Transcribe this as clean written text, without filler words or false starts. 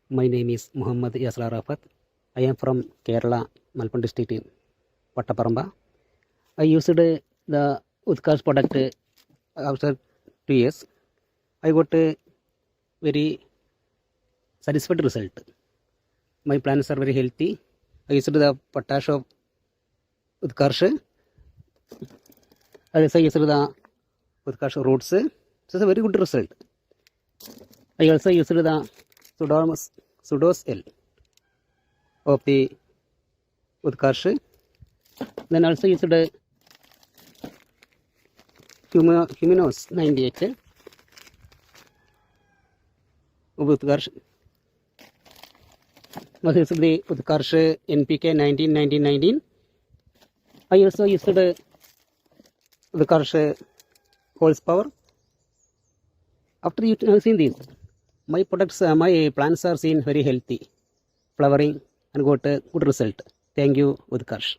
My name is Muhammad Yasir Arafat. I am from Kerala, Malappuram district in Vattaparamba. I used the Utkarsh product after 2 years. I got a very satisfied result. My plants are very healthy. I used the potash of Utkarsh. I used the Utkarsh roots. So it's a very good result. I also used the Sudos L of the Utkarsh. Then also used the Huminos 98 of Utkarsh. Also used the Utkarsh NPK 19. I also used the Utkarsh horsepower. After using these, my plants are seen very healthy, flowering, and got a good result. Thank you, Utkarsh.